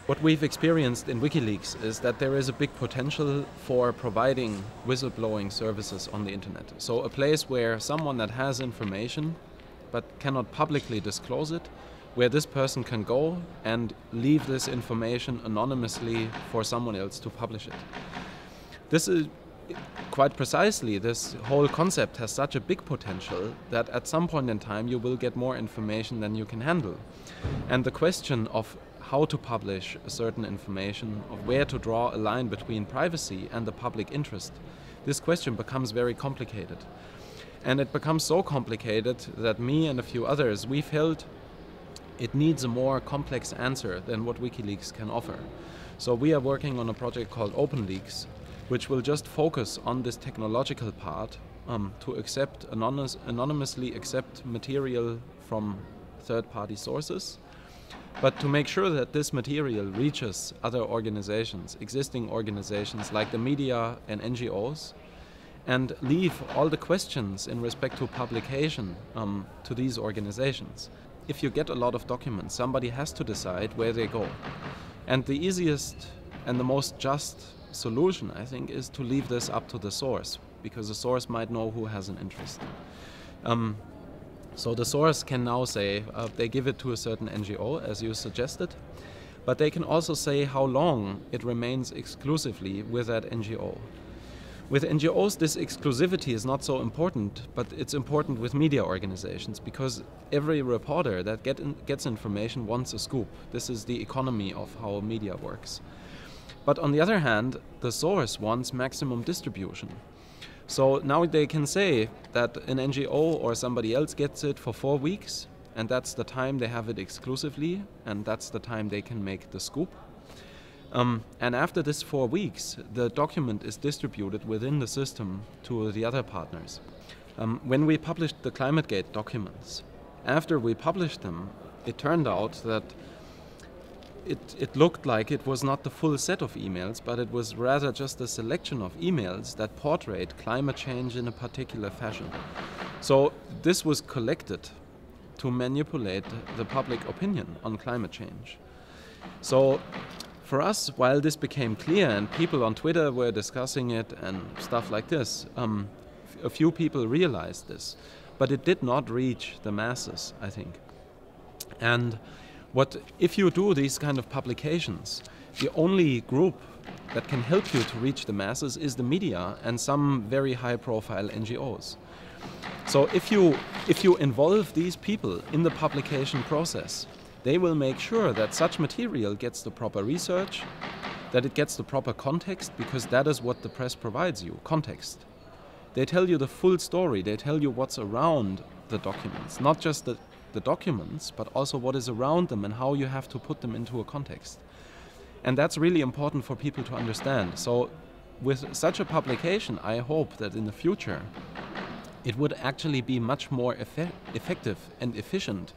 What we've experienced in Wikileaks is that there is a big potential for providing whistleblowing services on the internet. So a place where someone that has information but cannot publicly disclose it, where this person can go and leave this information anonymously for someone else to publish it. This is quite precisely, this whole concept has such a big potential that at some point in time you will get more information than you can handle. And the question of how to publish a certain information, of where to draw a line between privacy and the public interest, this question becomes very complicated. And it becomes so complicated that me and a few others, we felt it needs a more complex answer than what Wikileaks can offer. So we are working on a project called Openleaks, which will just focus on this technological part to anonymously accept material from third-party sources, but to make sure that this material reaches other organizations, existing organizations like the media and NGOs, and leave all the questions in respect to publication to these organizations. If you get a lot of documents, somebody has to decide where they go. And the easiest and the most just solution, I think, is to leave this up to the source, because the source might know who has an interest. So the source can now say, they give it to a certain NGO, as you suggested, but they can also say how long it remains exclusively with that NGO. With NGOs, this exclusivity is not so important, but it's important with media organizations, because every reporter that gets information wants a scoop. This is the economy of how media works. But on the other hand, the source wants maximum distribution. So now they can say that an NGO or somebody else gets it for 4 weeks, and that's the time they have it exclusively, and that's the time they can make the scoop. And after this 4 weeks, the document is distributed within the system to the other partners. When we published the ClimateGate documents, after we published them, it turned out that it looked like it was not the full set of emails, but it was rather just a selection of emails that portrayed climate change in a particular fashion. So this was collected to manipulate the public opinion on climate change. So for us, while this became clear and people on Twitter were discussing it and stuff like this, a few people realized this, but it did not reach the masses, I think. And if you do these kind of publications, the only group that can help you to reach the masses is the media and some very high-profile NGOs. So if you involve these people in the publication process, they will make sure that such material gets the proper research, that it gets the proper context, because that is what the press provides you, context. They tell you the full story, they tell you what's around the documents, not just the documents, but also what is around them and how you have to put them into a context. And that's really important for people to understand. So with such a publication, I hope that in the future it would actually be much more effective and efficient,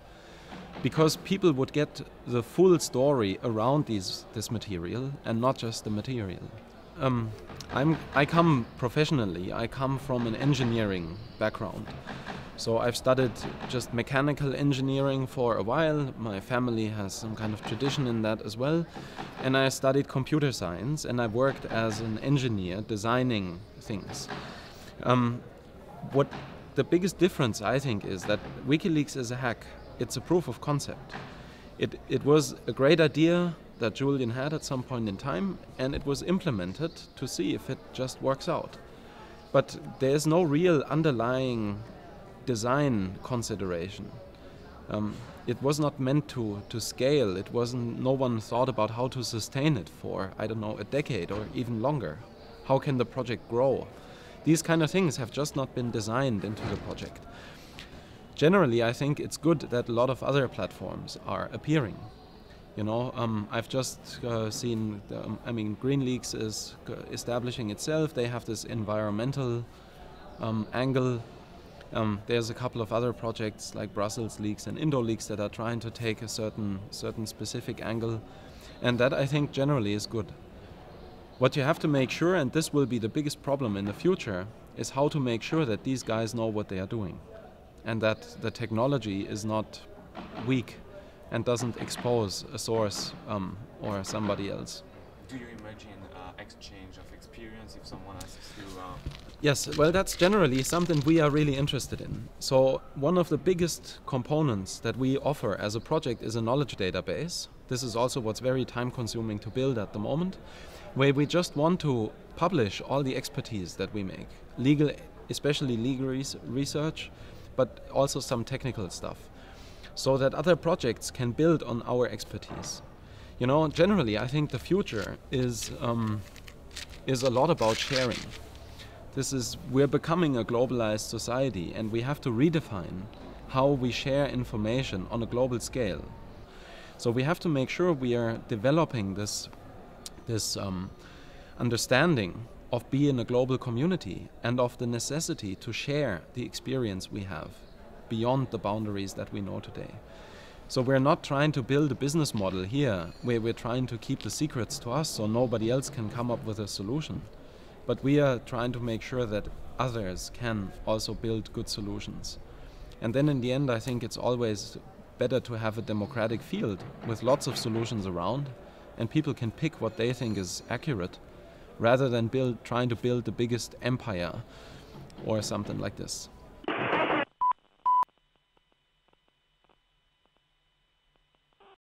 because people would get the full story around this material and not just the material. I come professionally, I come from an engineering background. So I've studied just mechanical engineering for a while. My family has some kind of tradition in that as well. And I studied computer science, and I worked as an engineer designing things. What the biggest difference, I think, is that Wikileaks is a hack. It's a proof of concept. It was a great idea that Julian had at some point in time, and it was implemented to see if it just works out. But there's no real underlying design consideration. It was not meant to scale. It wasn't. No one thought about how to sustain it for, I don't know, a decade or even longer. How can the project grow? These kind of things have just not been designed into the project. Generally, I think it's good that a lot of other platforms are appearing. You know, I've just seen, Greenleaks is establishing itself. They have this environmental angle. There's a couple of other projects like Brussels Leaks and Indo Leaks that are trying to take a certain specific angle, and that I think generally is good. What you have to make sure, and this will be the biggest problem in the future, is how to make sure that these guys know what they are doing, and that the technology is not weak, and doesn't expose a source or somebody else. Do you imagine exchange of experience if someone asks you? Yes, well, that's generally something we are really interested in. So one of the biggest components that we offer as a project is a knowledge database. This is also what's very time consuming to build at the moment, where we just want to publish all the expertise that we make. Legal, especially legal research, but also some technical stuff, so that other projects can build on our expertise. You know, generally, I think the future is a lot about sharing. We're becoming a globalized society, and we have to redefine how we share information on a global scale. So we have to make sure we are developing this understanding of being a global community and of the necessity to share the experience we have beyond the boundaries that we know today. So we're not trying to build a business model here where we're trying to keep the secrets to us so nobody else can come up with a solution. But we are trying to make sure that others can also build good solutions. And then in the end, I think it's always better to have a democratic field with lots of solutions around, and people can pick what they think is accurate, rather than trying to build the biggest empire or something like this.